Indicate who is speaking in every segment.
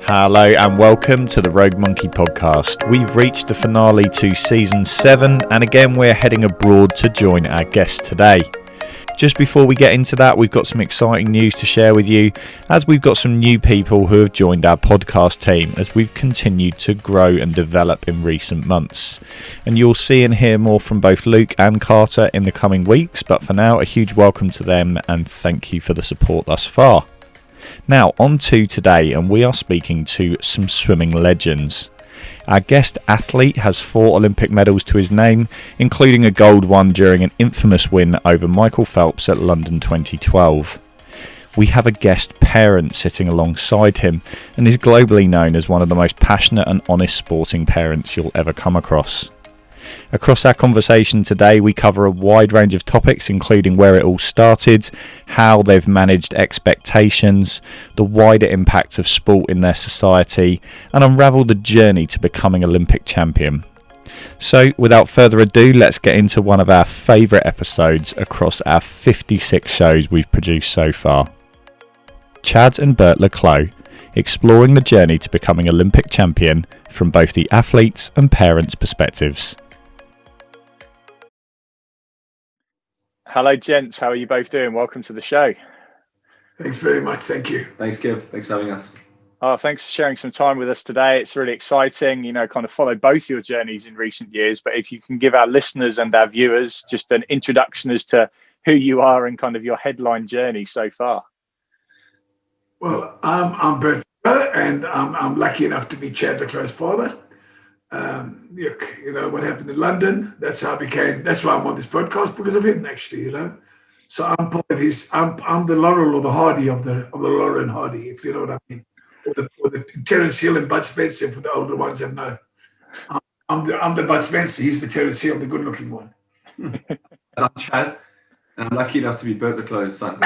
Speaker 1: Hello and welcome to the Rogue Monkey podcast. We've reached the finale to season 7 and again we're heading abroad to join our guest today. Just before we get into that, we've got some exciting news to share with you as we've got some new people who have joined our podcast team as we've continued to grow and develop in recent months. And you'll see and hear more from both Luke and Carter in the coming weeks, but for now a huge welcome to them and thank you for the support thus far. Now on to today, and we are speaking to some swimming legends. Our guest athlete has 4 Olympic medals to his name, including a gold won during an infamous win over Michael Phelps at London 2012. We have a guest parent sitting alongside him and is globally known as one of the most passionate and honest sporting parents you'll ever come across. Across our conversation today, we cover a wide range of topics, including where it all started, how they've managed expectations, the wider impact of sport in their society, and unravel the journey to becoming Olympic champion. So, without further ado, let's get into one of our favourite episodes across our 56 shows we've produced so far. Chad and Bert Le Clos, exploring the journey to becoming Olympic champion from both the athletes' and parents' perspectives. Hello, gents. How are you both doing? Welcome to the show.
Speaker 2: Thanks very much. Thank you.
Speaker 3: Thanks, Kev. Thanks for having us.
Speaker 1: Oh, thanks for sharing some time with us today. It's really exciting, kind of follow both your journeys in recent years. But if you can give our listeners and our viewers just an introduction as to who you are and kind of your headline journey so far.
Speaker 2: Well, I'm Bert Le Clos, and I'm lucky enough to be Chad Le Clos' father. What happened in London, that's why I'm on this podcast, because of him, actually, So I'm part of I'm the Laurel or the Hardy of the Laurel and Hardy, if you know what I mean. Or the Terence Hill and Bud Spencer for the older ones that know. I'm the Bud Spencer, he's the Terence Hill, the good-looking one.
Speaker 3: I'm Chad, and I'm lucky enough to be Bert Le Clos' son.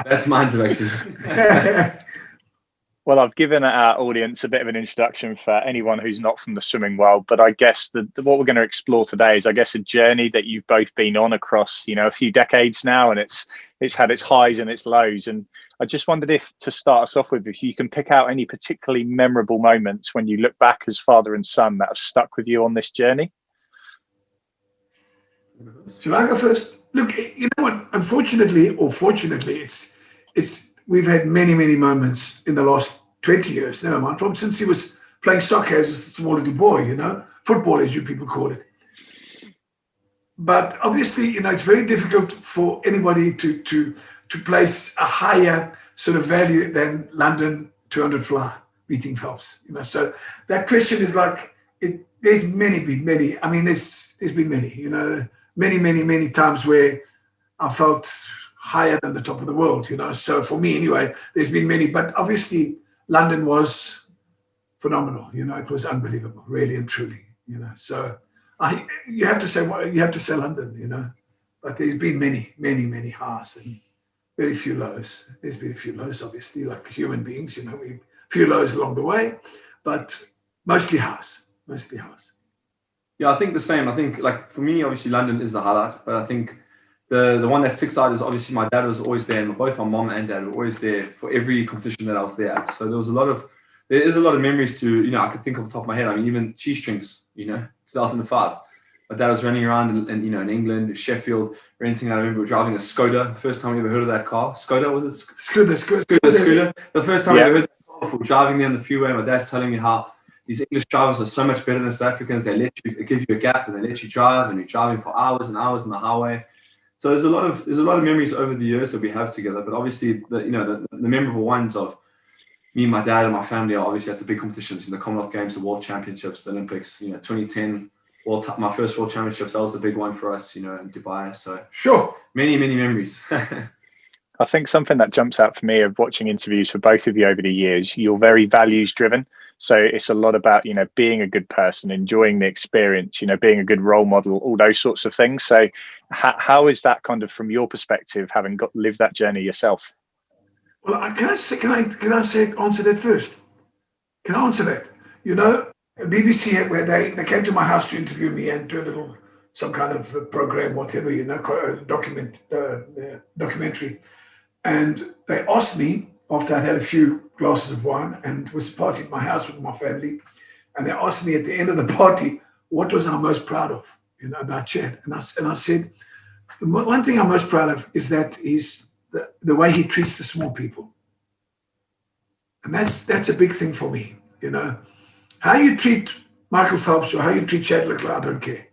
Speaker 3: That's my introduction.
Speaker 1: Well, I've given our audience a bit of an introduction for anyone who's not from the swimming world, but I guess what we're going to explore today is, a journey that you've both been on across, a few decades now, and it's had its highs and its lows. And I just wondered if, to start us off with, if you can pick out any particularly memorable moments when you look back as father and son that have stuck with you on this journey.
Speaker 2: Shall I go first? Look, you know what? Unfortunately, or fortunately, we've had many, many moments in the last 20 years, never mind, since he was playing soccer as a small little boy, football, as you people call it. But obviously, it's very difficult for anybody to place a higher sort of value than London 200 fly beating Phelps. So that question is there's been many. I mean, there's been many, many times where I felt higher than the top of the world, So for me, anyway, there's been many, but obviously London was phenomenal. It was unbelievable, really and truly. So you have to say London, but there's been many, many, many highs and very few lows. There's been a few lows, obviously, like human beings. We few lows along the way, but mostly highs.
Speaker 3: Yeah, I think the same. I think, for me, obviously London is the highlight, but I think the one that sticks out is obviously my dad was always there, and both my mom and dad were always there for every competition that I was there at. So there is a lot of memories to, I could think off the top of my head. I mean, even cheese strings, 2005. My dad was running around in England, Sheffield, renting. I remember driving a Skoda. The first time I ever heard of that car. Skoda, was it? Skoda. The first time I ever heard that car before driving there on the freeway, my dad's telling me how these English drivers are so much better than South Africans. They give you a gap and they let you drive, and you're driving for hours and hours on the highway. So there's a lot of memories over the years that we have together, but obviously the memorable ones of me, my dad, and my family are obviously at the big competitions, the Commonwealth Games, the World Championships, the Olympics. 2010 my first World Championships, that was the big one for us, in Dubai. So
Speaker 2: sure,
Speaker 3: many memories.
Speaker 1: I think something that jumps out for me of watching interviews for both of you over the years, you're very values driven. So it's a lot about, being a good person, enjoying the experience, being a good role model, all those sorts of things. So how is that kind of from your perspective, having lived that journey yourself?
Speaker 2: Well, can I answer that first? Can I answer that? BBC, where they came to my house to interview me and do some kind of program, whatever, documentary. And they asked me, after I'd had a few glasses of wine, and it was a party at my house with my family. And they asked me at the end of the party, what was I most proud of, about Chad? And I said, one thing I'm most proud of is that he's the way he treats the small people. And that's a big thing for me, How you treat Michael Phelps or how you treat Chad Le Clos, I don't care.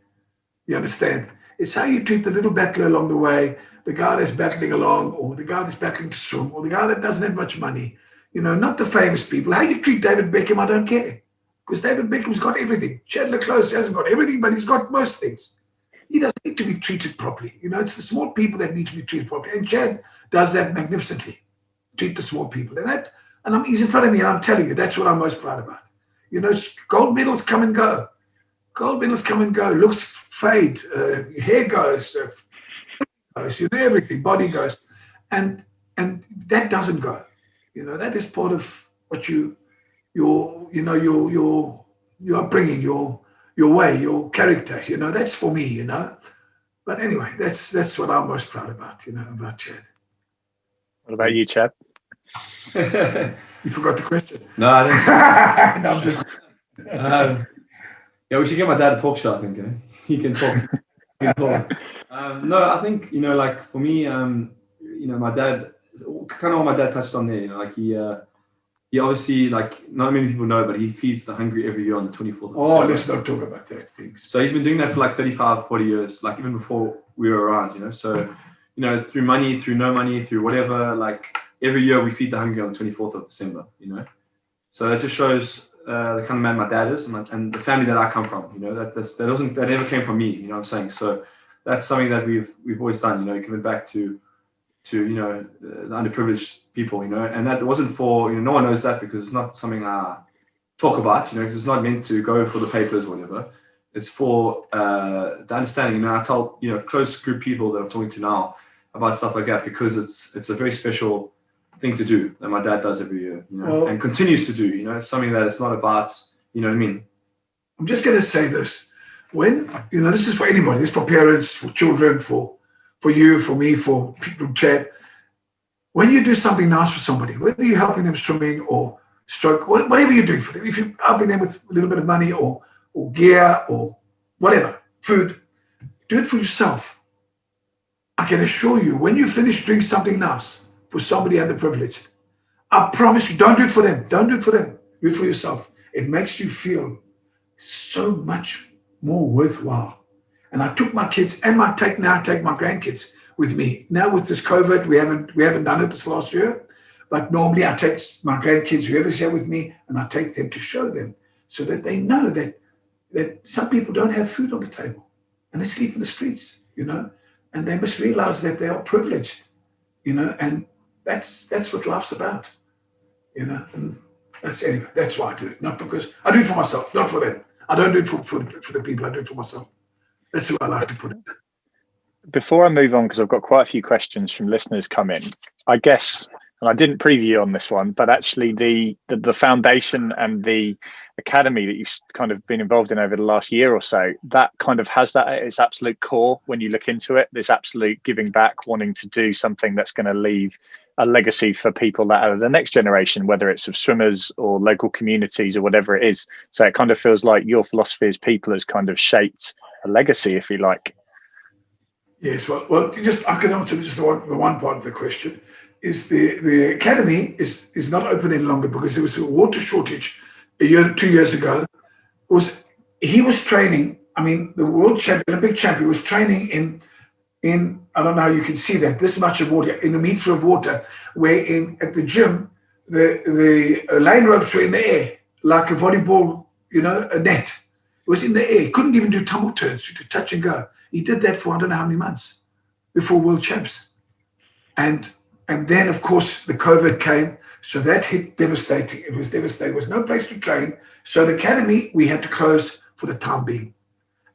Speaker 2: You understand? It's how you treat the little battler along the way, the guy that's battling along, or the guy that's battling to swim, or the guy that doesn't have much money, not the famous people. How you treat David Beckham, I don't care. Because David Beckham's got everything. Chad Le Clos hasn't got everything, but he's got most things. He doesn't need to be treated properly. It's the small people that need to be treated properly. And Chad does that magnificently. Treat the small people. And he's in front of me, and I'm telling you, that's what I'm most proud about. Gold medals come and go. Gold medals come and go. Looks fade. Hair goes. Everything. Body goes. And that doesn't go. That is part of what your upbringing, your way, your character, that's for me, But anyway, that's what I'm most proud about, about Chad.
Speaker 1: What about you, Chad?
Speaker 2: You forgot the question.
Speaker 3: No, I didn't.
Speaker 2: No, I'm just.
Speaker 3: Yeah, we should get my dad a talk show. I think he can talk. No, I think like for me, my dad, kind of what my dad touched on there. Like he obviously, like, not many people know, but he feeds the hungry every year on the 24th of December.
Speaker 2: Let's not talk about that things.
Speaker 3: So he's been doing that for like 35, 40 years, like even before we were around, So, through money, through no money, through whatever, like every year we feed the hungry on the 24th of December, So that just shows the kind of man my dad is and the family that I come from, that never came from me, what I'm saying? So that's something that we've always done, giving back to the underprivileged people, and that wasn't for, no one knows that because it's not something I talk about, because it's not meant to go for the papers or whatever. It's for the understanding, I tell, close group people that I'm talking to now about stuff like that because it's a very special thing to do that my dad does every year, and continues to do, it's something that it's not about, you know what I mean?
Speaker 2: I'm just going to say this. When, this is for anybody, it's for parents, for children, for you, for me, for people who chat. When you do something nice for somebody, whether you're helping them swimming or stroke, whatever you're doing for them, if you're helping them with a little bit of money or gear or whatever, food, do it for yourself. I can assure you, when you finish doing something nice for somebody underprivileged, I promise you, don't do it for them. Don't do it for them. Do it for yourself. It makes you feel so much more worthwhile. And I took my kids and I take my grandkids with me. Now with this COVID, we haven't done it this last year, but normally I take my grandkids, whoever's here with me, and I take them to show them so that they know that some people don't have food on the table and they sleep in the streets, and they must realize that they are privileged, and that's what life's about, and that's why I do it. Not because I do it for myself, not for them. I don't do it for the people. I do it for myself. That's the way I like to put it.
Speaker 1: Before I move on, because I've got quite a few questions from listeners come in, I guess, and I didn't preview on this one, but actually the foundation and the academy that you've kind of been involved in over the last year or so, that kind of has that at its absolute core when you look into it. There's absolute giving back, wanting to do something that's going to leave a legacy for people that are the next generation, whether it's of swimmers or local communities or whatever it is. So it kind of feels like your philosophy as people has kind of shaped a legacy, if you like.
Speaker 2: Yes, well, I can answer just the one part of the question. Is the academy is not open any longer because there was a water shortage 2 years ago. He was training. I mean, the world champion, Olympic champion, was training in I don't know how you can see that, this much of water, in a meter of water, where at the gym the lane ropes were in the air like a volleyball, a net. It was in the air. He couldn't even do tumble turns, to touch and go. He did that for I don't know how many months before World Champs. And then, of course, the COVID came. So that hit devastating. It was devastating. There was no place to train. So the academy, we had to close for the time being.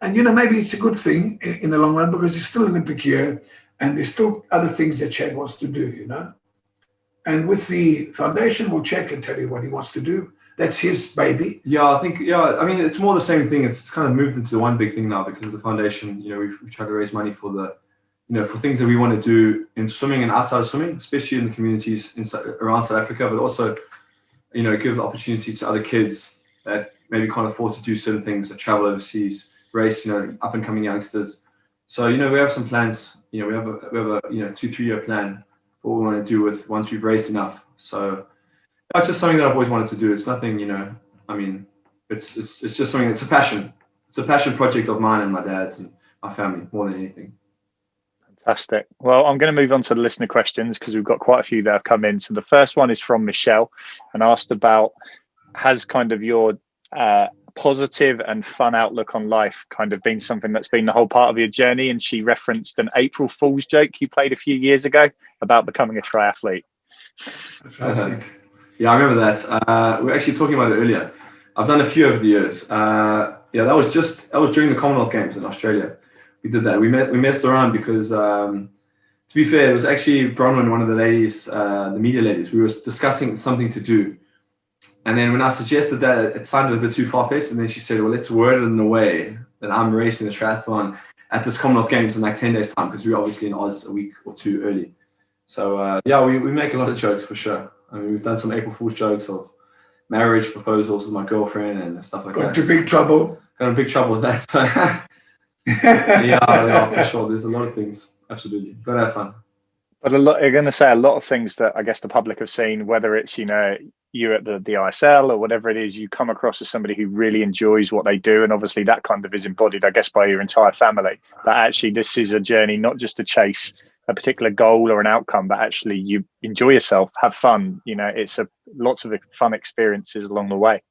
Speaker 2: And, maybe it's a good thing in the long run because it's still Olympic year and there's still other things that Chad wants to do, And with the foundation, Chad can tell you what he wants to do. That's his baby.
Speaker 3: Yeah, I think, I mean, it's more the same thing. It's kind of moved into one big thing now because of the foundation. We've tried to raise money for for things that we want to do in swimming and outside of swimming, especially in the communities around South Africa, but also, give the opportunity to other kids that maybe can't afford to do certain things, that travel overseas, race, up and coming youngsters. So, we have some plans. We have a 2-3 year plan for what we want to do with once we've raised enough. So that's just something that I've always wanted to do. It's nothing, it's just something. It's a passion. It's a passion project of mine and my dad's and my family more than anything.
Speaker 1: Fantastic. Well, I'm going to move on to the listener questions because we've got quite a few that have come in. So the first one is from Michelle and asked about, has kind of your positive and fun outlook on life kind of been something that's been the whole part of your journey? And she referenced an April Fool's joke you played a few years ago about becoming a triathlete.
Speaker 3: Yeah, I remember that. We were actually talking about it earlier. I've done a few over the years. That was during the Commonwealth Games in Australia. We did that. We messed around because, to be fair, it was actually Bronwyn, one of the ladies, the media ladies. We were discussing something to do. And then when I suggested that, it sounded a bit too far-fetched. And then she said, well, let's word it in a way that I'm racing a triathlon at this Commonwealth Games in like 10 days' time, because we were obviously in Oz a week or two early. So, we make a lot of jokes for sure. I mean, we've done some April Fool's jokes of marriage proposals with my girlfriend and stuff like that.
Speaker 2: Got into big trouble.
Speaker 3: Got in big trouble with that. So yeah, for sure. There's a lot of things. Absolutely. Gotta have fun.
Speaker 1: But you're going to say a lot of things that I guess the public have seen, whether it's, you at the ISL or whatever it is, you come across as somebody who really enjoys what they do. And obviously that kind of is embodied, I guess, by your entire family. That actually this is a journey, not just to chase a particular goal or an outcome, but actually you enjoy yourself, have fun. It's lots of fun experiences along the way.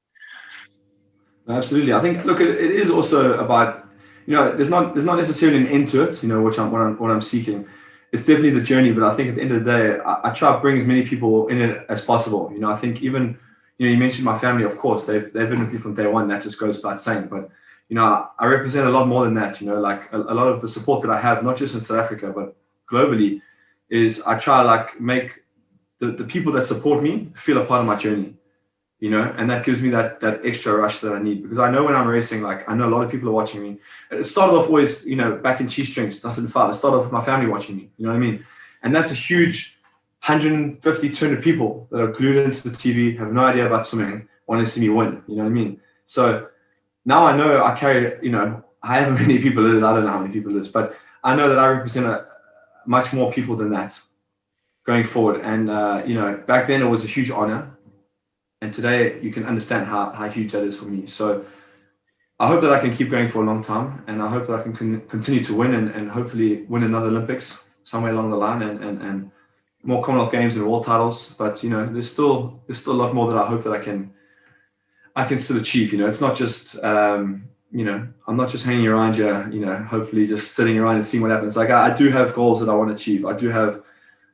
Speaker 3: Absolutely. I think, look, it is also about, there's not necessarily an end to it, what I'm seeking. It's definitely the journey, but I think at the end of the day, I try to bring as many people in it as possible. I think even, you mentioned my family, of course, they've been with me from day one. That just goes without saying. But, I represent a lot more than that. Like a lot of the support that I have, not just in South Africa, but globally, is I try make the people that support me feel a part of my journey. And that gives me that extra rush that I need, because I know when I'm racing, I know a lot of people are watching me. It started off always, back in Cheese Strings, 2005, it started off with my family watching me, you know what I mean? And that's a huge 150, 200 people that are glued into the TV, have no idea about swimming, want to see me win, you know what I mean? So now I know I carry, however many people it is, I don't know how many people it is, but I know that I represent much more people than that going forward. And, back then it was a huge honor. And today you can understand how huge that is for me. So I hope that I can keep going for a long time, and I hope that I can continue to win and hopefully win another Olympics somewhere along the line and more Commonwealth Games and world titles. But, there's still a lot more that I hope that I can still achieve. It's not just, I'm not just hanging around here, hopefully just sitting around and seeing what happens. I do have goals that I want to achieve. I do have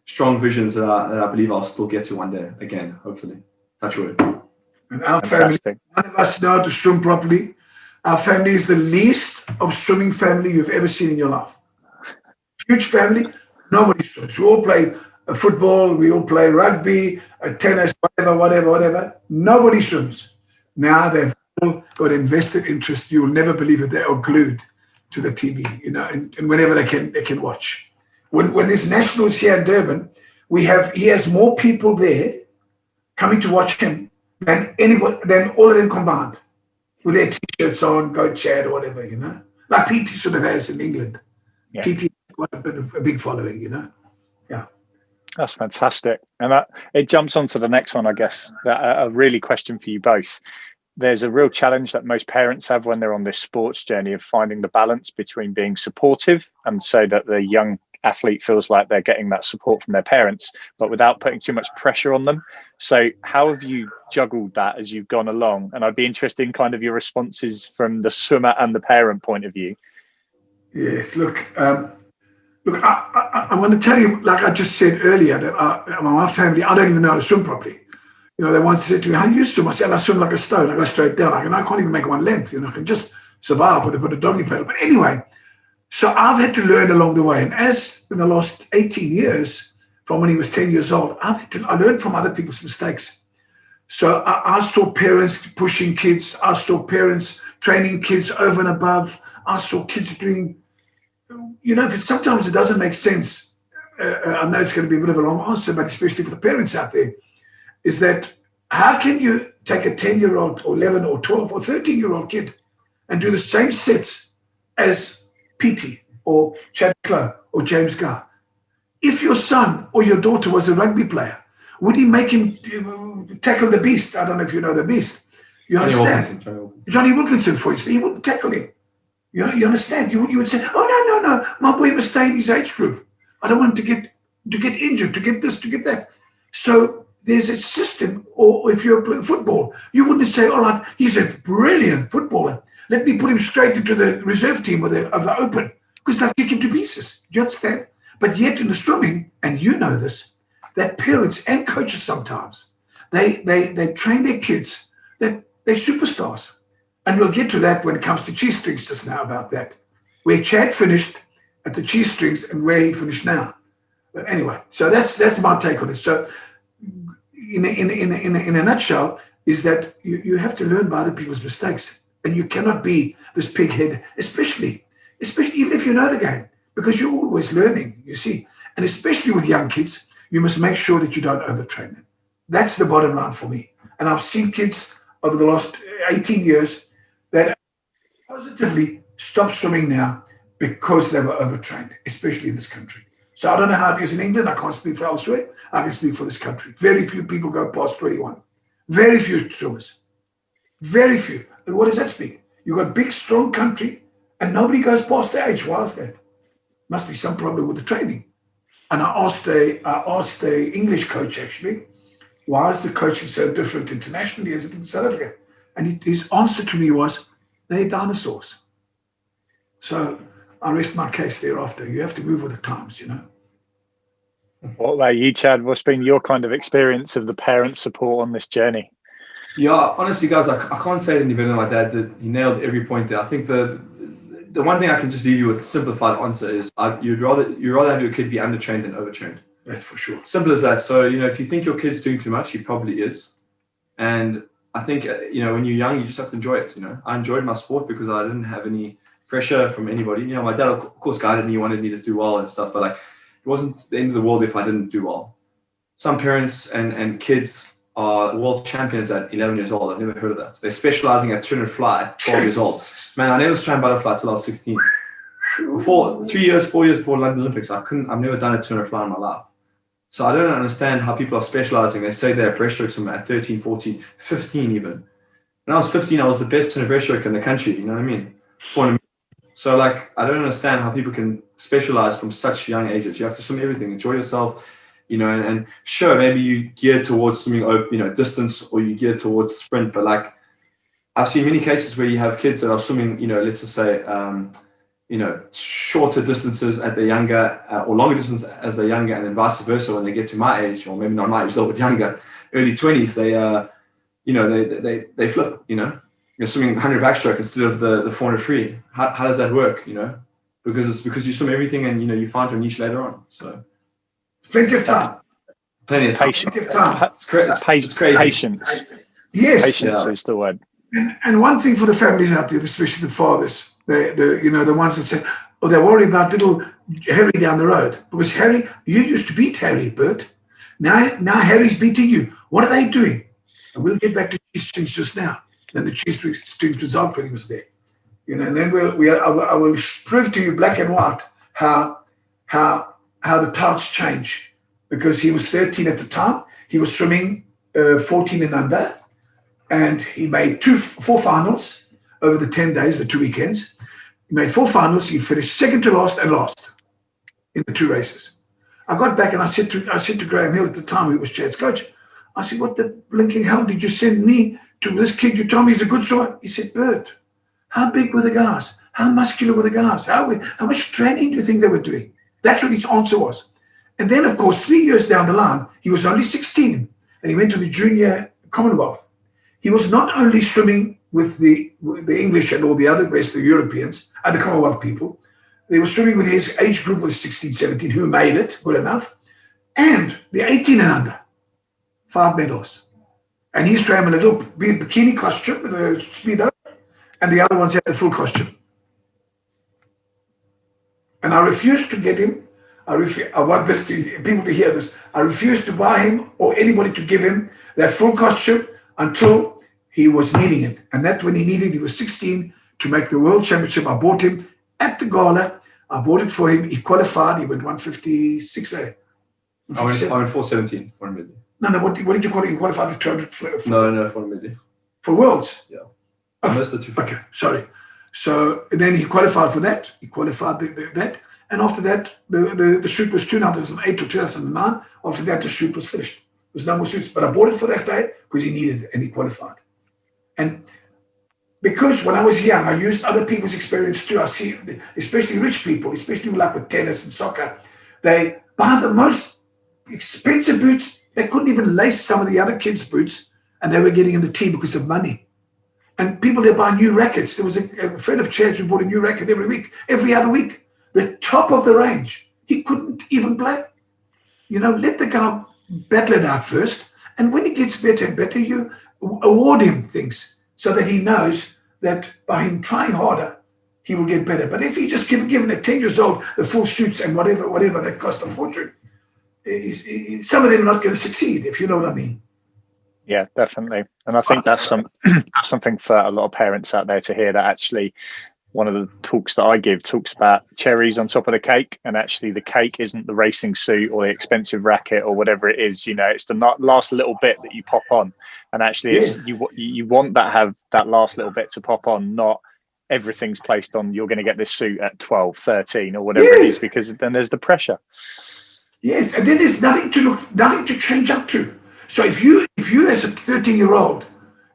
Speaker 3: strong visions that I believe I'll still get to one day again, hopefully. Touch wood.
Speaker 2: And our family, none of us know how to swim properly. Our family is the least of swimming family you've ever seen in your life. Huge family, nobody swims. We all play football, we all play rugby, tennis, whatever. Nobody swims. Now they've all got invested interest. You'll never believe it. They are glued to the TV, and whenever they can watch. When there's nationals here in Durban, he has more people there coming to watch him than all of them combined, with their t-shirts on, go Chad or whatever, like PT sort of has in England. Yeah. PT has quite a big following, Yeah.
Speaker 1: That's fantastic. And it jumps on to the next one, I guess, a really question for you both. There's a real challenge that most parents have when they're on this sports journey of finding the balance between being supportive and so that the young athlete feels like they're getting that support from their parents, but without putting too much pressure on them. So how have you juggled that as you've gone along? And I'd be interested in kind of your responses from the swimmer and the parent point of view.
Speaker 2: Yes, look, I want to tell you, like I just said earlier, that my family, I don't even know how to swim properly. They once said to me, how do you swim? I said, I swim like a stone. I go straight down. I can't even make one length. I can just survive with a doggy paddle. But anyway, so I've had to learn along the way. And as in the last 18 years, from when he was 10 years old, I learned from other people's mistakes. So I saw parents pushing kids. I saw parents training kids over and above. I saw kids doing, sometimes it doesn't make sense. I know it's going to be a bit of a long answer, but especially for the parents out there, is that How can you take a 10-year-old or 11 or 12 or 13-year-old kid and do the same sets as Petey or Chad Clough or James Garr? If your son or your daughter was a rugby player, would he make him tackle the beast? I don't know if you know the beast. You understand? Johnny Wilkinson, for instance, he wouldn't tackle him. You understand? You would say, oh, no, my boy must stay in his age group. I don't want him to get injured, to get this, to get that. So there's a system, or if you're playing football, you wouldn't say, all right, he's a brilliant footballer. Let me put him straight into the reserve team of the Open, because they'll kick him to pieces. Do you understand? But yet in the swimming, and you know this, that parents and coaches sometimes, they train their kids that they're superstars. And we'll get to that when it comes to cheese strings just now about that, where Chad finished at the cheese strings and where he finished now. But anyway, so that's my take on it. So in a nutshell, is that you have to learn by other people's mistakes, and you cannot be this pighead, especially even if you know the game, because you're always learning, you see. And especially with young kids, you must make sure that you don't overtrain them. That's the bottom line for me. And I've seen kids over the last 18 years that positively stop swimming now because they were overtrained, especially in this country. So I don't know how it is in England. I can't speak for elsewhere. I can speak for this country. Very few people go past 21. Very few swimmers. Very few. And what does that speak? You've got a big, strong country, and nobody goes past the age. Why is that? Must be some problem with the training. And I asked the English coach, actually, why is the coaching so different internationally as it is in South Africa? And his answer to me was, they're dinosaurs. So I rest my case thereafter. You have to move with the times, you know.
Speaker 4: What about you, Chad? What's been your kind of experience of the parent support on this journey?
Speaker 3: Yeah, honestly, guys, I can't say it any better than my dad did. He nailed every point there. I think the one thing I can just leave you with, simplified answer, is you'd rather have your kid be undertrained than overtrained.
Speaker 2: That's for sure.
Speaker 3: Simple as that. So, if you think your kid's doing too much, he probably is. And I think, when you're young, you just have to enjoy it. I enjoyed my sport because I didn't have any pressure from anybody. My dad, of course, guided me, wanted me to do well and stuff, but it wasn't the end of the world if I didn't do well. Some parents and kids are world champions at 11 years old. I've never heard of that. They're specializing at turn and fly, 12 years old. Man, I never swam butterfly till I was 16. 4 years before London Olympics, I've never done a turn or fly in my life. So I don't understand how people are specializing. They say they're breaststroke swimmer at 13, 14, 15 even. When I was 15, I was the best turn breaststroke in the country. You know what I mean? So I don't understand how people can specialize from such young ages. You have to swim everything, enjoy yourself, and sure, maybe you gear towards swimming, distance, or you gear towards sprint. But I've seen many cases where you have kids that are swimming, let's just say, shorter distances at the younger or longer distance as they're younger, and then vice versa when they get to my age, or maybe not my age, a little bit younger, early 20s, they flip, You're swimming 100 backstroke instead of the 400 free. How does that work, Because you swim everything and, you find your niche later on. So
Speaker 2: plenty of time.
Speaker 4: Patience.
Speaker 2: Plenty of time.
Speaker 3: It's crazy.
Speaker 4: Patience.
Speaker 2: Yes.
Speaker 4: Patience is the word.
Speaker 2: And one thing for the families out there, especially the fathers, the ones that say, they're worried about little Harry down the road. Because Harry, you used to beat Harry, Bert. Now Harry's beating you. What are they doing? And we'll get back to cheese strings just now. Then the cheese strings result when he was there. And then I will prove to you black and white how the tides change. Because he was 13 at the time. He was swimming 14 and under. And he made 4 finals over the 10 days, the 2 weekends. He made 4 finals. He finished second to last and last in the 2 races. I got back and I said to Graham Hill at the time, who was Chad's coach, I said, what the blinking hell did you send me to this kid? You told me he's a good swimmer. He said, Bert, how big were the guys? How muscular were the guys? How much training do you think they were doing? That's what his answer was. And then, of course, 3 years down the line, he was only 16 and he went to the Junior Commonwealth. He was not only swimming with the English and all the other rest of the Europeans and the Commonwealth people, they were swimming with his age group with 16, 17, who made it good enough, and the 18 and under, 5 medals. And he swam a little bikini costume with a speedo, and the other ones had the full costume. And I refused to get him. I want people to hear this. I refused to buy him or anybody to give him that full costume until he was needing it. And that's when he needed, he was 16 to make the world championship. I bought him at the gala. I bought it for him. He qualified. He went 156.
Speaker 3: I went 417 for a million.
Speaker 2: No, what did you call it? You qualified the 200
Speaker 3: No, for a million.
Speaker 2: For Worlds?
Speaker 3: Yeah.
Speaker 2: Oh,
Speaker 3: That's the 250.
Speaker 2: okay, sorry. So then he qualified for that. He qualified that. And after that, the shoot was 2008 or 2009. After that, the shoot was finished. There was no more shoots. But I bought it for that day because he needed it and he qualified. And because when I was young, I used other people's experience too. I see, especially rich people, especially like with tennis and soccer, they buy the most expensive boots. They couldn't even lace some of the other kids' boots, and they were getting in the team because of money. And people, they buy new rackets. There was a friend of Chad's who bought a new racket every other week. The top of the range. He couldn't even play. Let the guy battle it out first. And when he gets better and better, you award him things so that he knows that by him trying harder, he will get better. But if you just given at 10 years old the full suits and whatever that cost a fortune, some of them are not going to succeed, if you know what I mean.
Speaker 4: Yeah, definitely. And I think that's something for a lot of parents out there to hear, that actually one of the talks that I give talks about cherries on top of the cake, and actually the cake isn't the racing suit or the expensive racket or whatever it is. It's the last little bit that you pop on, and actually it's you want that last little bit to pop on, not everything's placed on you're going to get this suit at 12, 13 or whatever it is, because then there's the pressure.
Speaker 2: Yes, and then there's nothing to change up to. So if you as a 13-year-old,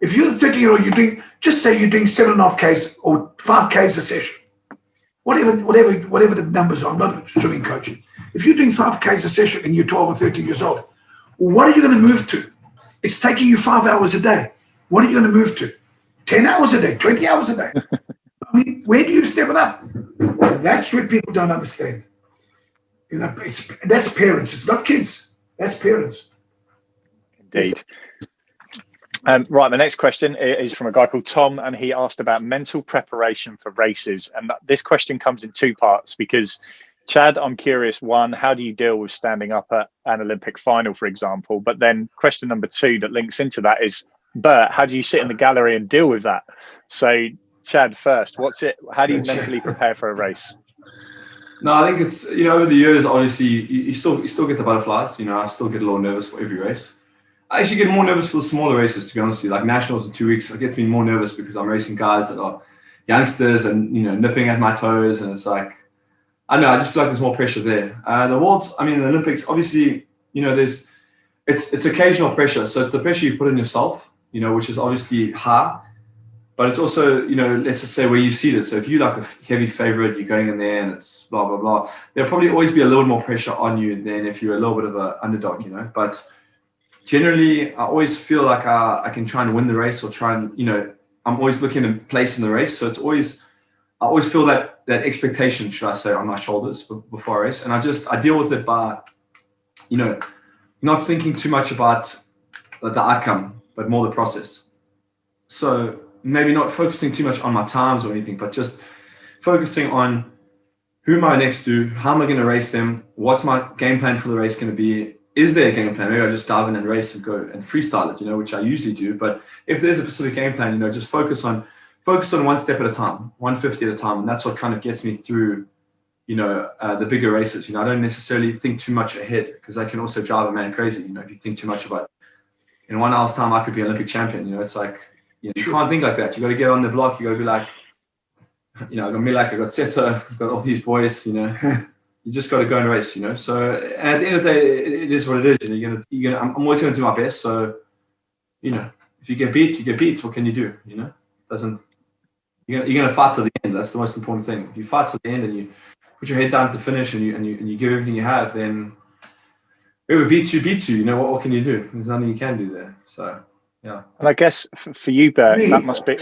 Speaker 2: you're doing, just say you're doing 7.5 Ks or 5 Ks a session, whatever the numbers are. I'm not a swimming coach. If you're doing 5 Ks a session and you're 12 or 13 years old, what are you going to move to? It's taking you 5 hours a day. What are you going to move to? 10 hours a day, 20 hours a day. I mean, where do you step it up? And that's what people don't understand. That's parents. It's not kids. That's parents.
Speaker 4: Indeed. Right, the next question is from a guy called Tom, and he asked about mental preparation for races. And this question comes in two parts, because Chad, I'm curious, one, how do you deal with standing up at an Olympic final, for example? But then question number two that links into that is, Bert, how do you sit in the gallery and deal with that? So Chad first, how do you mentally prepare for a race?
Speaker 3: No, I think it's, over the years, obviously, you still get the butterflies. I still get a little nervous for every race. I actually get more nervous for the smaller races, to be honest with you. Like nationals in 2 weeks, it gets me more nervous because I'm racing guys that are youngsters and, nipping at my toes. And it's like, I don't know, I just feel like there's more pressure there. The Worlds, the Olympics, obviously, it's occasional pressure. So it's the pressure you put on yourself, which is obviously high. But it's also, let's just say where you've seeded. So if you're like a heavy favorite, you're going in there and it's blah, blah, blah. There'll probably always be a little more pressure on you than if you're a little bit of an underdog, But generally, I always feel like I can try and win the race, or try and, I'm always looking at place in the race. So I always feel that expectation, should I say, on my shoulders before I race. And I deal with it by, not thinking too much about the outcome, but more the process. So maybe not focusing too much on my times or anything, but just focusing on who am I next to, how am I going to race them, what's my game plan for the race going to be, is there a game plan? Maybe I just dive in and race and go and freestyle it, which I usually do. But if there's a specific game plan, just focus on one step at a time, 150 at a time. And that's what kind of gets me through, the bigger races. I don't necessarily think too much ahead, because that can also drive a man crazy. If you think too much about, in 1 hour's time, I could be Olympic champion. It's like, you can't think like that. You got to get on the block. You got to be like, I got Milak, I got Seto, I got all these boys, You just got to go and race, So at the end of the day, it is what it is. I'm always going to do my best. So, if you get beat, you get beat. What can you do? You're going to fight to the end. That's the most important thing. If you fight to the end and you put your head down at the finish and you give everything you have, then whoever beats you. What can you do? There's nothing you can do there. So. Yeah,
Speaker 4: and I guess for you, Bert, that must be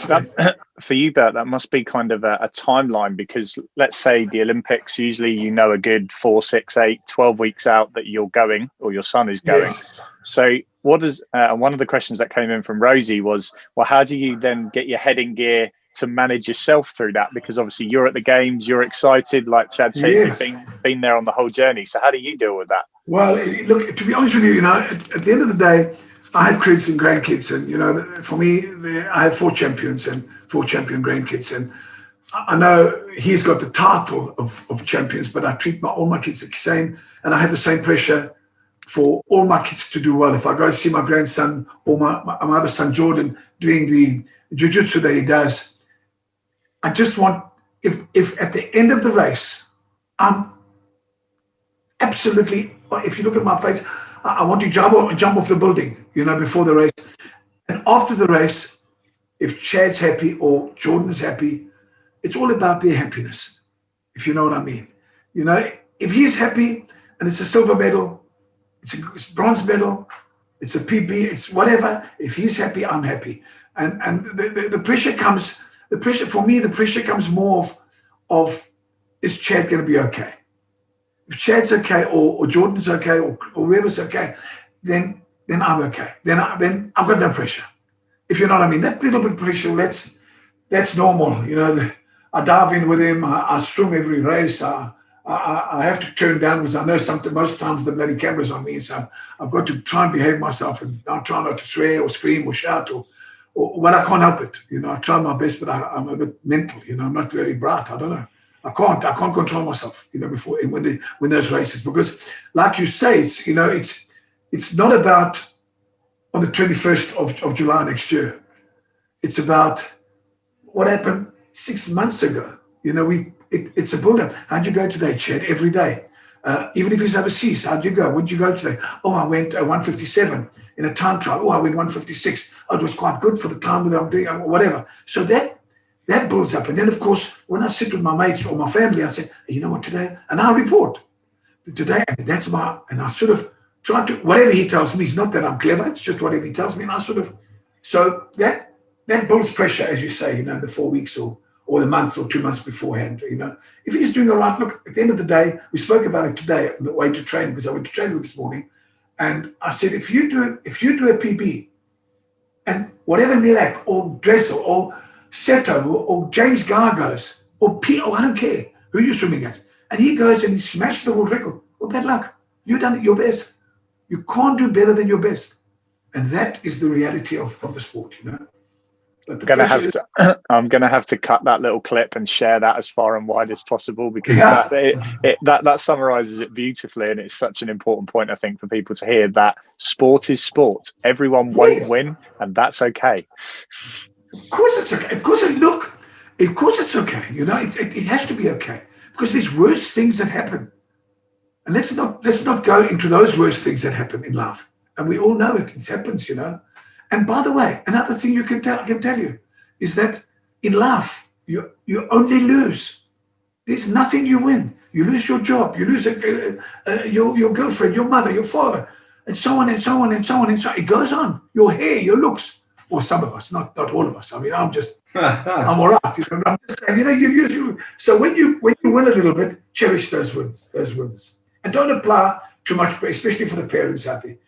Speaker 4: kind of a timeline, because let's say the Olympics, usually a good 4, 6, 8, 12 weeks out that you're going, or your son is going. Yes. So what is one of the questions that came in from Rosie was, well, how do you then get your head in gear, to manage yourself through that? Because obviously you're at the games, you're excited, like Chad said,
Speaker 2: Yes.
Speaker 4: you've been there on the whole journey. So how do you deal with that?
Speaker 2: Well, look, to be honest with you, at the end of the day, I have kids and grandkids, and for me, I have 4 champions and 4 champion grandkids, and I know he's got the title of champions, but I treat all my kids the same, and I have the same pressure for all my kids to do well. If I go see my grandson or my other son Jordan doing the jiu-jitsu that he does, I just want, if at the end of the race, I'm absolutely, if you look at my face, I want to jump off the building, before the race. And after the race, if Chad's happy or Jordan's happy, it's all about their happiness, if you know what I mean. If he's happy and it's a silver medal, it's a bronze medal, it's a PB, it's whatever. If he's happy, I'm happy. And the pressure comes, for me, the pressure comes more of is Chad going to be okay? If Chad's okay or Jordan's okay or whoever's okay, then I'm okay. Then I've got no pressure. If you know what I mean. That little bit of pressure, that's normal. I dive in with him. I swim every race. I have to turn down because I know most times the bloody camera's on me. So I've got to try and behave myself and not try not to swear or scream or shout or when I can't help it. I try my best, but I'm a bit mental. I'm not very bright. I don't know. I can't control myself, before when those races, because like you say, it's not about on the 21st of July next year. It's about what happened 6 months ago. It's a build-up. How'd you go today, Chad? Every day. Even if he's overseas, how'd you go? What'd you go today? Oh, I went 157 in a time trial. Oh, I went 156. Oh, it was quite good for the time that I'm doing, whatever. So that builds up. And then, of course, when I sit with my mates or my family, I say, you know what, today? And I report. Today, and I sort of try to, whatever he tells me, it's not that I'm clever, it's just whatever he tells me. And I sort of, so that builds pressure, as you say, the 4 weeks or the month or 2 months beforehand, If he's doing all right, look, at the end of the day, we spoke about it today on the way to training, because I went to training this morning, and I said, if you do a PB, and whatever Milak or Dressel or Seto or James Garr goes, or I don't care who you're swimming against, and he goes and he smashed the world record, well, bad luck. You've done it your best. You can't do better than your best. And that is the reality of the sport, But
Speaker 4: I'm gonna have to cut that little clip and share that as far and wide as possible, because that summarizes it beautifully, and it's such an important point, I think, for people to hear, that sport is sport. Everyone won't win, and that's okay.
Speaker 2: Of course it's okay. Of course it's okay. It has to be okay, because there's worse things that happen, and let's not go into those worst things that happen in life. And we all know it happens, And by the way, another thing I can tell you is that in life, you only lose. There's nothing you win. You lose your job. You lose your girlfriend, your mother, your father, and so on and so on and so on and so on. It goes on. Your hair, your looks, or some of us, not all of us. I mean, I'm all right. I'm just saying, so when you win a little bit, cherish those wins, and don't apply too much, especially for the parents out there.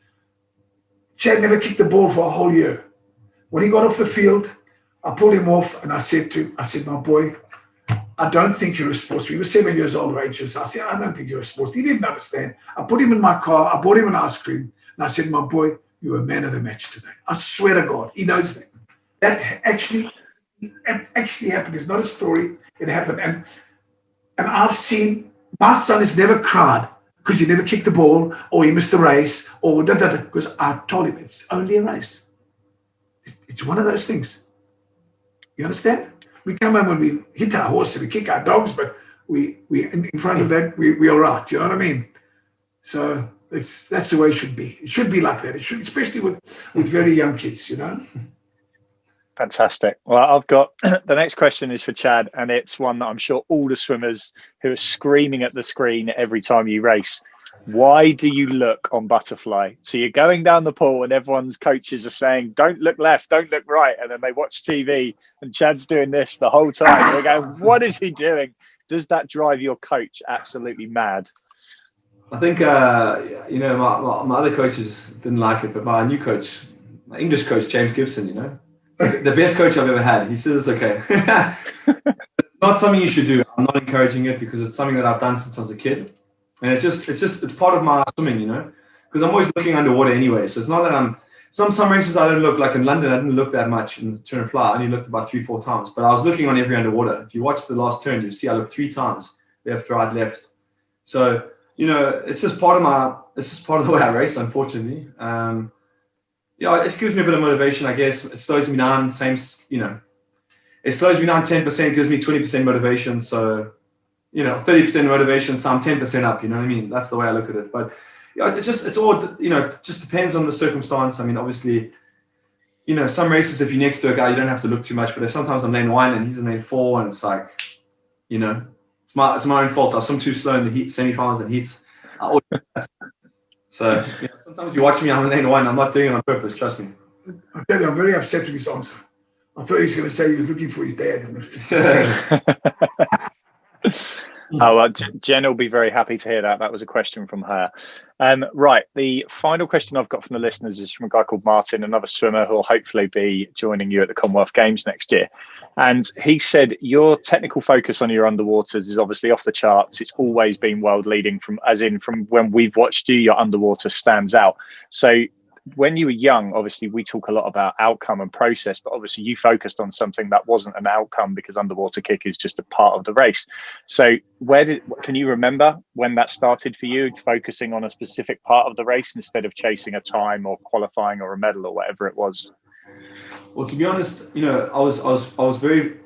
Speaker 2: Chad never kicked the ball for a whole year. When he got off the field, I pulled him off and I said, my boy, I don't think you're a sportsman. He was 7 years old or 8 years old. I said, I don't think you're a sportsman. He didn't understand. I put him in my car. I bought him an ice cream. And I said, my boy, you're a man of the match today. I swear to God, he knows that. That actually happened. It's not a story. It happened. And I've seen, my son has never cried because he never kicked the ball or he missed the race or because I told him it's only a race. It's one of those things. You understand? We come home when we hit our horse and we kick our dogs, but we in front of that, we are right. You know what I mean? So that's the way it should be. It should be like that. It should, especially with very young kids,
Speaker 4: Fantastic. Well, I've got the next question is for Chad, and it's one that I'm sure all the swimmers who are screaming at the screen every time you race. Why do you look on butterfly? So you're going down the pool and everyone's coaches are saying, don't look left, don't look right. And then they watch TV and Chad's doing this the whole time. They go, what is he doing? Does that drive your coach absolutely mad?
Speaker 3: I think, my other coaches didn't like it, but my new coach, my English coach, James Gibson, the best coach I've ever had. He says, okay, it's not something you should do. I'm not encouraging it because it's something that I've done since I was a kid. And it's part of my swimming, because I'm always looking underwater anyway. So it's not that some races I don't look, like in London, I didn't look that much in the turn and fly. I only looked about 3-4 times, but I was looking on every underwater. If you watch the last turn, you see I looked 3 times, left, right, left. So, it's just part of the way I race, unfortunately. It gives me a bit of motivation, I guess. It slows me down, it slows me down 10%, gives me 20% motivation. So, 30% motivation, so I'm 10% up, you know what I mean? That's the way I look at it. But it just depends on the circumstance. I mean, obviously, some races, if you're next to a guy, you don't have to look too much. But if sometimes I'm lane 1 and he's in lane 4, and it's like, it's my own fault. I swim too slow in the heat, semi-finals and heats. So sometimes you watch me, I'm in lane 1. I'm not doing it on purpose, trust me.
Speaker 2: I tell you, I'm very upset with his answer. I thought he was going to say he was looking for his dad.
Speaker 4: Jen will be very happy to hear that. That was a question from her. Right, the final question I've got from the listeners is from a guy called Martin, another swimmer who will hopefully be joining you at the Commonwealth Games next year. And he said your technical focus on your underwaters is obviously off the charts. It's always been world leading from when we've watched you, your underwater stands out. So when you were young, obviously we talk a lot about outcome and process, but obviously you focused on something that wasn't an outcome because underwater kick is just a part of the race. So can you remember when that started for you, focusing on a specific part of the race instead of chasing a time or qualifying or a medal or whatever it was?
Speaker 3: Well, to be honest, I was very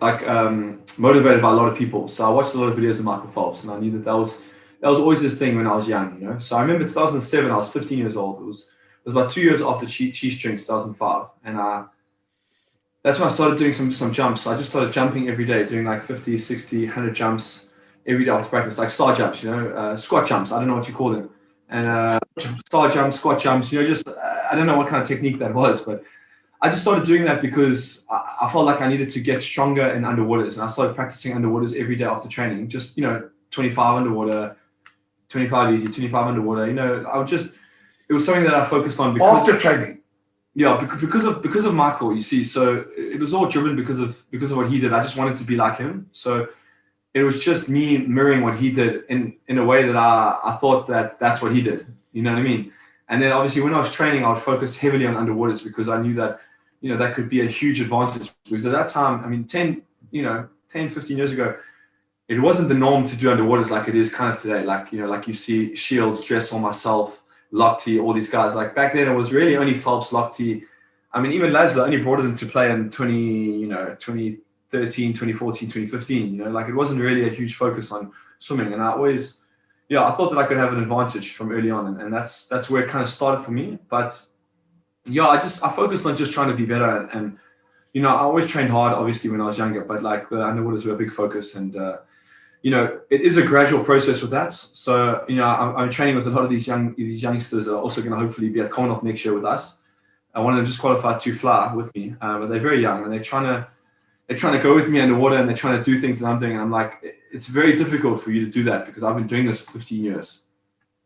Speaker 3: motivated by a lot of people. So I watched a lot of videos of Michael Phelps, and I knew that was always this thing when I was young. So I remember 2007, I was 15 years old. It was about 2 years after Cheese String, 2005. And that's when I started doing some jumps. I just started jumping every day, doing like 50, 60, 100 jumps every day after practice, like star jumps, squat jumps. I don't know what you call them. And star jumps, squat jumps, I don't know what kind of technique that was, but I just started doing that because I felt like I needed to get stronger in underwaters. And I started practicing underwaters every day after training, just, 25 underwater, 25 easy, 25 underwater. It was something that I focused on because
Speaker 2: after training.
Speaker 3: Yeah, because of Michael, you see. So it was all driven because of what he did. I just wanted to be like him. So it was just me mirroring what he did in a way that I thought that's what he did. You know what I mean? And then obviously when I was training, I would focus heavily on underwaters because I knew that, that could be a huge advantage. Because at that time, I mean, 10, 15 years ago, it wasn't the norm to do underwaters like it is kind of today. Like, like you see Shields, Dressel, myself, Lochte, all these guys. Like back then, it was really only Phelps, Lochte. I mean, even Laszlo only brought it into play in 2013, 2014, 2015. Like it wasn't really a huge focus on swimming. And I always, I thought that I could have an advantage from early on, and that's where it kind of started for me. But I focused on just trying to be better, and I always trained hard, obviously when I was younger. But like the underwaters were a big focus, and it is a gradual process with that. So, I'm training with a lot of these youngsters that are also going to hopefully be at Commonwealth next year with us. And one of them just qualified to fly with me, but they're very young and they're trying to go with me underwater and they're trying to do things that I'm doing. And I'm like, it's very difficult for you to do that because I've been doing this for 15 years,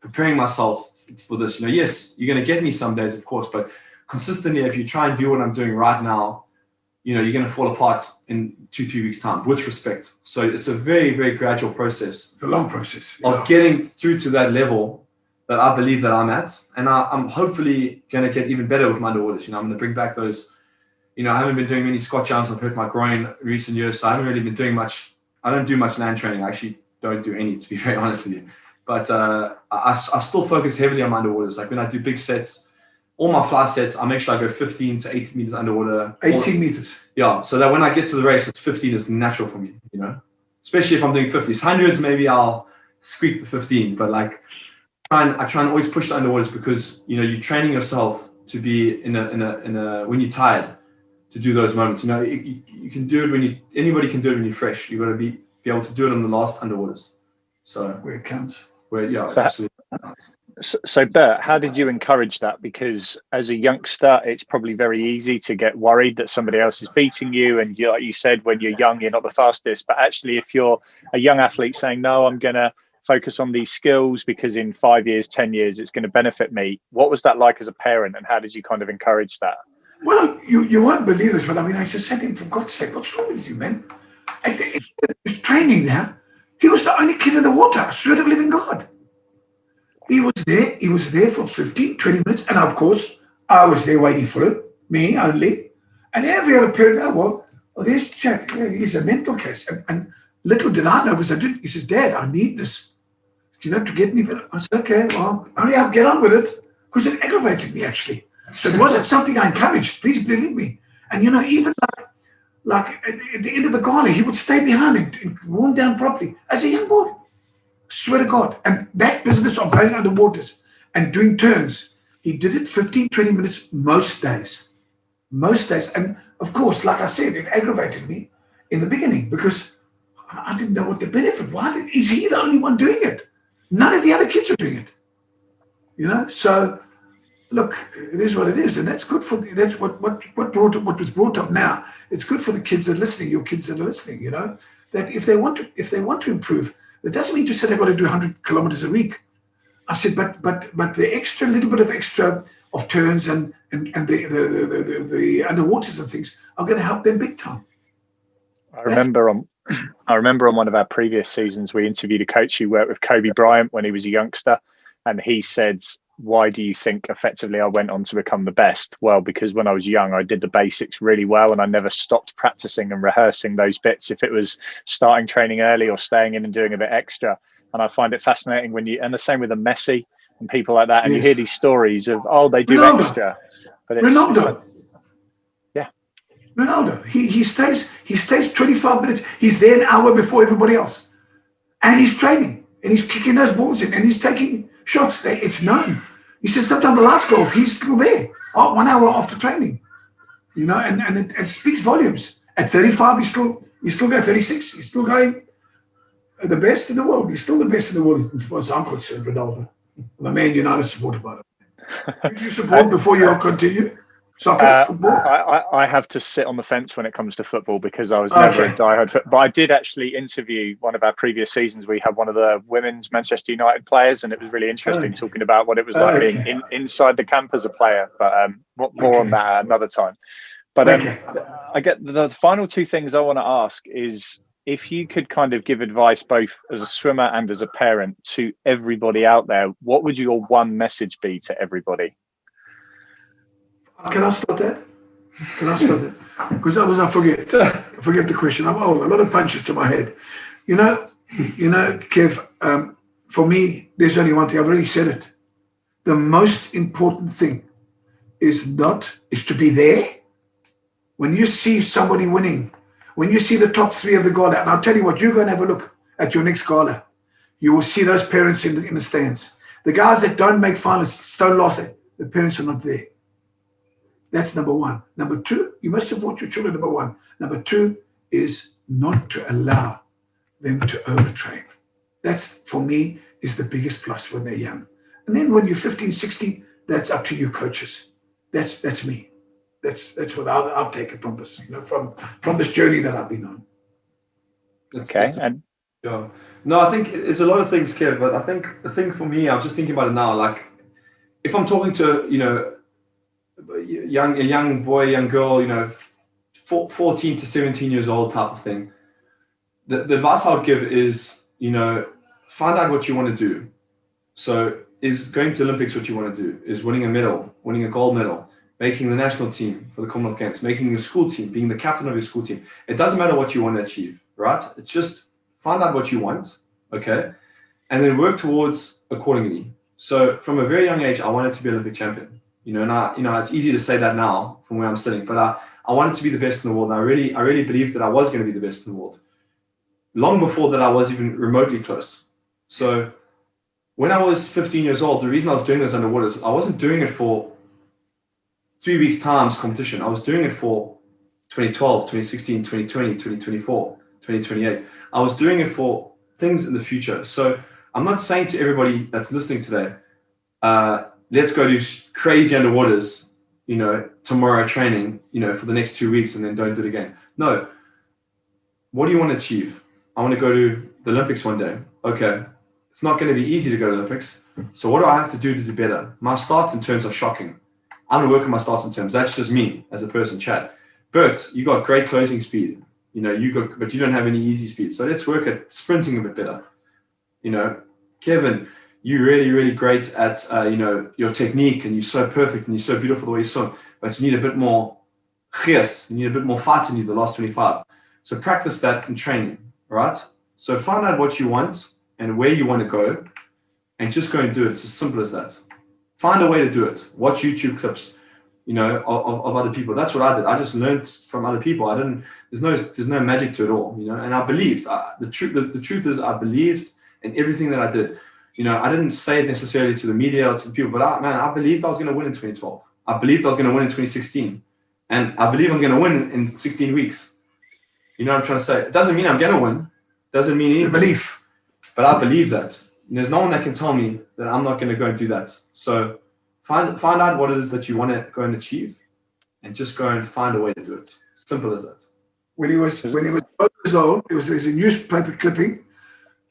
Speaker 3: preparing myself for this. Yes, you're going to get me some days, of course, but consistently, if you try and do what I'm doing right now, you're going to fall apart in 2-3 weeks' time, with respect. So it's a very, very gradual process.
Speaker 2: It's a long process.
Speaker 3: Of getting through to that level that I believe that I'm at. And I'm hopefully going to get even better with my underwaters. I'm going to bring back those, I haven't been doing many squat jumps. I've hurt my groin recent years, so I haven't really been doing much. I don't do much land training. I actually don't do any, to be very honest with you. But I still focus heavily on my underwaters. Like when I do big sets, all my fly sets, I make sure I go 15 to 18 meters underwater.
Speaker 2: 18 meters.
Speaker 3: Yeah, so that when I get to the race, it's 15 is natural for me, Especially if I'm doing 50s. 100s, maybe I'll squeak the 15. But like, I try and always push the underwaters because, you're training yourself to be in a when you're tired, to do those moments. You can do it anybody can do it when you're fresh. You've got to be able to do it on the last underwaters. So
Speaker 2: where it counts.
Speaker 3: Absolutely.
Speaker 4: So Bert, how did you encourage that? Because as a youngster, it's probably very easy to get worried that somebody else is beating you. And like you said, when you're young, you're not the fastest. But actually, if you're a young athlete saying, no, I'm going to focus on these skills because in 5 years, 10 years, it's going to benefit me. What was that like as a parent? And how did you kind of encourage that?
Speaker 2: Well, you won't believe this, but I mean, I just said to him, for God's sake, what's wrong with you, man? At the end of his training now, he was the only kid in the water. I swear to living God. He was there for 15, 20 minutes. And of course, I was there waiting for him, me only. And every other parent, there's Jack. Yeah, he's a mental case. And little did I know, because he says, Dad, I need this, to get me better. I said, okay, well, hurry up, get on with it. Because it aggravated me, actually. So it wasn't something I encouraged. Please believe me. And, even like at the end of the gala, he would stay behind and warm down properly as a young boy. Swear to God. And that business of going underwaters and doing turns, he did it 15, 20 minutes most days. Most days. And of course, like I said, it aggravated me in the beginning because I didn't know what the benefit was. Is he the only one doing it? None of the other kids are doing it. So look, it is what it is, and that's good that's what was brought up now. It's good for the kids that are listening, your kids that are listening, that if they want to improve, that doesn't mean to say they've got to do 100 kilometers a week. I said, but the little bit of extra of turns and the underwaters and things are going to help them big time.
Speaker 4: I remember on one of our previous seasons, we interviewed a coach who worked with Kobe Bryant when he was a youngster, and he said, why do you think effectively I went on to become the best? Well, because when I was young, I did the basics really well, and I never stopped practicing and rehearsing those bits. If it was starting training early or staying in and doing a bit extra. And I find it fascinating and the same with the Messi and people like that. And You hear these stories of, they do
Speaker 2: Ronaldo.
Speaker 4: Extra. But
Speaker 2: Ronaldo.
Speaker 4: Yeah.
Speaker 2: Ronaldo. He stays 25 minutes. He's there an hour before everybody else. And he's training. And he's kicking those balls in. And he's taking shots. It's known. He says sometimes the last golf, he's still there 1 hour after training, and it speaks volumes. At 35, he's still going 36. He's still going the best in the world. He's still the best in the world, as far as I'm concerned, Ronaldo. I'm a Man United supporter, by the way. You support before you continue? Soccer, football?
Speaker 4: I have to sit on the fence when it comes to football because I was never a diehard but I did actually interview one of our previous seasons. We had one of the women's Manchester United players, and it was really interesting talking about what it was like being inside the camp as a player. But more on that another time. But I get the final two things I want to ask is if you could kind of give advice both as a swimmer and as a parent to everybody out there, what would your one message be to everybody?
Speaker 2: Can I start that? Because I forget the question. I'm old. A lot of punches to my head. Kev, for me, there's only one thing. I've already said it. The most important thing is to be there. When you see somebody winning, when you see the top three of the gala, and I'll tell you what, you go and have a look at your next gala. You will see those parents in the stands. The guys that don't make finals, don't last, the parents are not there. That's number one. Number two, you must support your children, number one. Number two is not to allow them to overtrain. That's, for me, is the biggest plus when they're young. And then when you're 15, 16, that's up to you coaches. That's me. That's what I'll take it from this, from this journey that I've been on.
Speaker 3: Yeah. No, I think it's a lot of things, Kev, but I think the thing for me, I'm just thinking about it now, like if I'm talking to, a young boy, young girl, 14 to 17 years old type of thing, the advice I would give is, find out what you want to do. So is going to Olympics what you want to do? Is winning a medal, winning a gold medal, making the national team for the Commonwealth Games, making your school team, being the captain of your school team. It doesn't matter what you want to achieve, right? It's just find out what you want, okay? And then work towards accordingly. So from a very young age, I wanted to be Olympic champion. It's easy to say that now from where I'm sitting, but I wanted to be the best in the world. And I really believed that I was going to be the best in the world. Long before that, I was even remotely close. So when I was 15 years old, the reason I was doing those underwaters, I wasn't doing it for 3 weeks times competition. I was doing it for 2012, 2016, 2020, 2024, 2028. I was doing it for things in the future. So I'm not saying to everybody that's listening today, let's go do crazy underwaters, tomorrow training, for the next 2 weeks and then don't do it again. No. What do you want to achieve? I want to go to the Olympics one day. Okay. It's not going to be easy to go to the Olympics. So what do I have to do better? My starts and turns are shocking. I'm going to work on my starting terms. That's just me as a person, Chad. Bert, you got great closing speed. But you don't have any easy speed. So let's work at sprinting a bit better. Kevin, you're really, really great at, your technique, and you're so perfect and you're so beautiful the way you swim, but you need a bit more gees, you need a bit more fight in you the last 25. So practice that in training, right? So find out what you want and where you want to go and just go and do it. It's as simple as that. Find a way to do it. Watch YouTube clips, of other people. That's what I did. I just learned from other people. There's no magic to it all, and I believed. The truth is I believed in everything that I did. I didn't say it necessarily to the media or to the people, but I believed I was going to win in 2012. I believed I was going to win in 2016. And I believe I'm going to win in 16 weeks. You know what I'm trying to say? It doesn't mean I'm going to win. Doesn't mean anything.
Speaker 2: Belief.
Speaker 3: But I believe that. And there's no one that can tell me that I'm not going to go and do that. So find out what it is that you want to go and achieve, and just go and find a way to do it. Simple as that.
Speaker 2: When he was 12 years old, there's a newspaper clipping,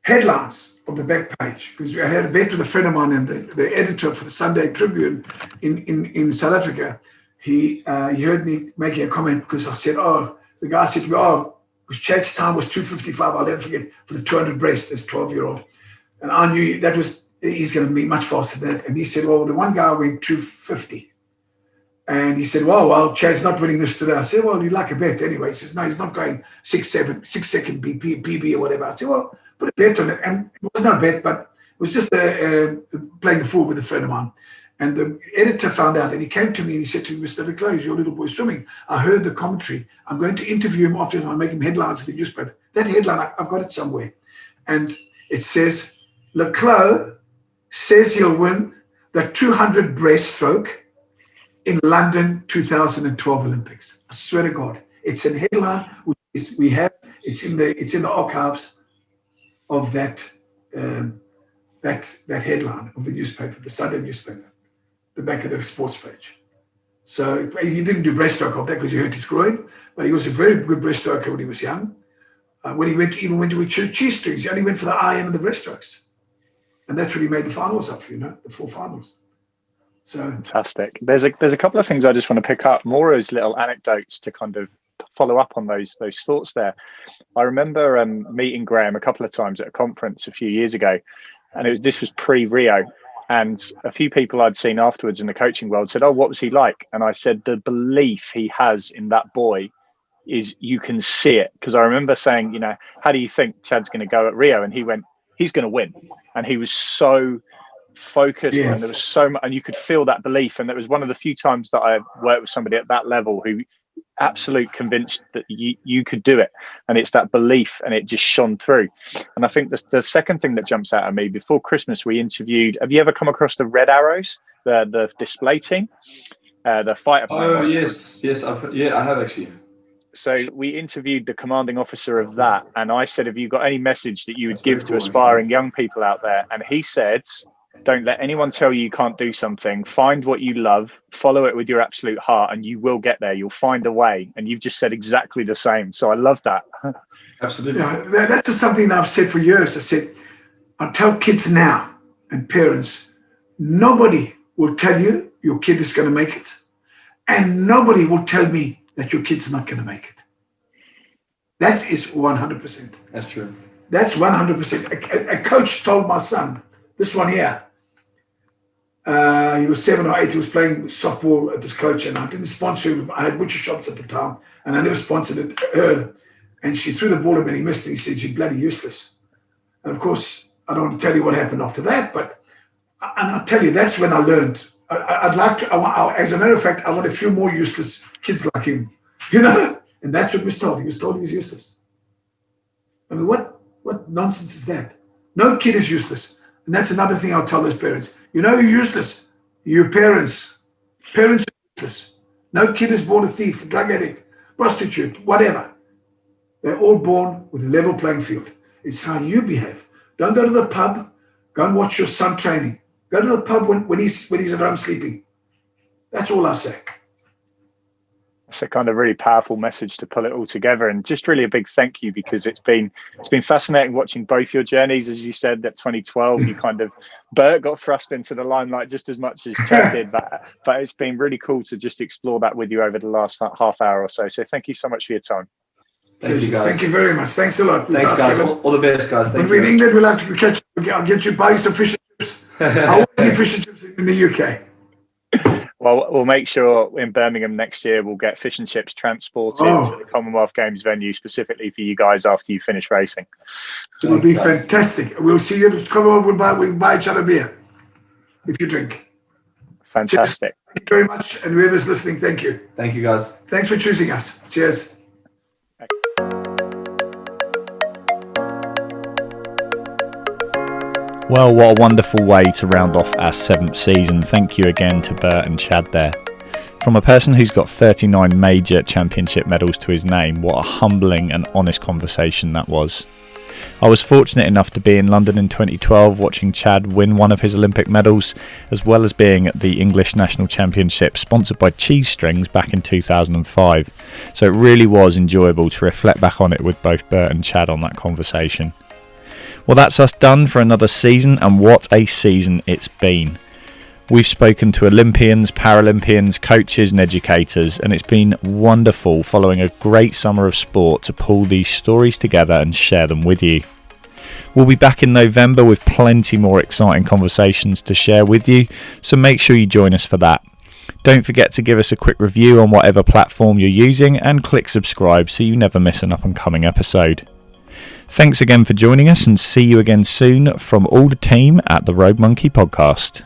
Speaker 2: headlines of the back page, because I had a bet with a friend of mine, and the editor for the Sunday Tribune in South Africa. He heard me making a comment because I said, the guy said to me, because Chad's time was 2:55, I'll never forget, for the 200 breast, this 12-year-old. And I knew he's going to be much faster than that. And he said, well, the one guy went 2:50. And he said, well, Chad's not winning this today. I said, well, you like a bet anyway. He says, no, he's not going 6-second PB or whatever. I said, well, put a bet on it. And it was not a bet, but it was just playing the fool with a friend of mine. And the editor found out, and he came to me and he said to me, Mr. Le Clos, your little boy swimming. I heard the commentary. I'm going to interview him after, and I'll make him headlines in the newspaper. That headline, I've got it somewhere. And it says, Le Clos says he'll win the 200 breaststroke in London 2012 Olympics. I swear to God, it's a headline it's in the archives of that headline of the newspaper, the Sunday newspaper, the back of the sports page. So he didn't do breaststroke of that because he hurt his groin, but he was a very good breaststroker when he was young. When he went to cheese strings, he only went for the IM and the breaststrokes. And that's what he made the finals up for, the 4 finals. So
Speaker 4: fantastic. There's a couple of things I just want to pick up, more as little anecdotes to kind of follow up on those thoughts there. I remember meeting Graham a couple of times at a conference a few years ago, and this was pre-Rio. And a few people I'd seen afterwards in the coaching world said, what was he like? And I said, the belief he has in that boy is, you can see it. Because I remember saying, how do you think Chad's going to go at Rio? And he went, he's going to win. And he was so focused, yes. And there was so much, and you could feel that belief. And it was one of the few times that I worked with somebody at that level who absolute convinced that you could do it, and it's that belief, and it just shone through. And I think the second thing that jumps out at me, before Christmas we interviewed, have you ever come across the Red Arrows, the display team, the fighter planes?
Speaker 3: Yes, I have actually.
Speaker 4: So we interviewed the commanding officer of that, and I said, have you got any message that you would give to aspiring young people out there? And he said, don't let anyone tell you can't do something. Find what you love, follow it with your absolute heart, and you will get there. You'll find a way. And you've just said exactly the same. So I love that.
Speaker 3: Absolutely.
Speaker 2: Yeah, that's just something that I've said for years. I tell kids now and parents, nobody will tell you your kid is going to make it. And nobody will tell me that your kid's not going to make it. That is 100%.
Speaker 3: That's true.
Speaker 2: That's 100%. A coach told my son, this one here, he was 7 or 8. He was playing softball at this coach, and I didn't sponsor him. I had butcher shops at the time, and I never sponsored her. And she threw the ball at him, and he missed it. He said, "You're bloody useless." And of course, I don't want to tell you what happened after that, but I'll tell you, that's when I learned. I'd like to. As a matter of fact, I want a few more useless kids like him, And that's what he was told. He was told he was useless. I mean, what nonsense is that? No kid is useless. And that's another thing I'll tell those parents. You're useless. Your parents. Parents are useless. No kid is born a thief, a drug addict, prostitute, whatever. They're all born with a level playing field. It's how you behave. Don't go to the pub. Go and watch your son training. Go to the pub when he's at home sleeping. That's all I say.
Speaker 4: that's a kind of really powerful message to pull it all together. And just really a big thank you, because it's been fascinating watching both your journeys. As you said, that 2012, you kind of, Bert got thrust into the limelight just as much as Chad did, but it's been really cool to just explore that with you over the last half hour or so. So thank you so much for your time.
Speaker 3: Thank you, guys.
Speaker 2: Thank you very much. Thanks a lot.
Speaker 3: Thanks, guys. All the best, guys.
Speaker 2: When we're in England, we'll have to catch. I'll get you buy some fish and chips. I always eat fish and chips in the UK.
Speaker 4: Well, we'll make sure in Birmingham next year we'll get fish and chips transported to the Commonwealth Games venue specifically for you guys after you finish racing.
Speaker 2: It'll be fantastic. We'll see you at the Commonwealth. We'll buy each other beer if you drink.
Speaker 4: Fantastic.
Speaker 2: Cheers. Thank you very much. And whoever's listening, thank you.
Speaker 3: Thank you, guys.
Speaker 2: Thanks for choosing us. Cheers.
Speaker 1: Well, what a wonderful way to round off our 7th season. Thank you again to Bert and Chad there. From a person who's got 39 major championship medals to his name, what a humbling and honest conversation that was. I was fortunate enough to be in London in 2012 watching Chad win one of his Olympic medals, as well as being at the English National Championship sponsored by Cheese Strings back in 2005. So it really was enjoyable to reflect back on it with both Bert and Chad on that conversation. Well, that's us done for another season, and what a season it's been. We've spoken to Olympians, Paralympians, coaches and educators, and it's been wonderful following a great summer of sport to pull these stories together and share them with you. We'll be back in November with plenty more exciting conversations to share with you, so make sure you join us for that. Don't forget to give us a quick review on whatever platform you're using and click subscribe so you never miss an up-and-coming episode. Thanks again for joining us, and see you again soon from all the team at the Rogue Monkey Podcast.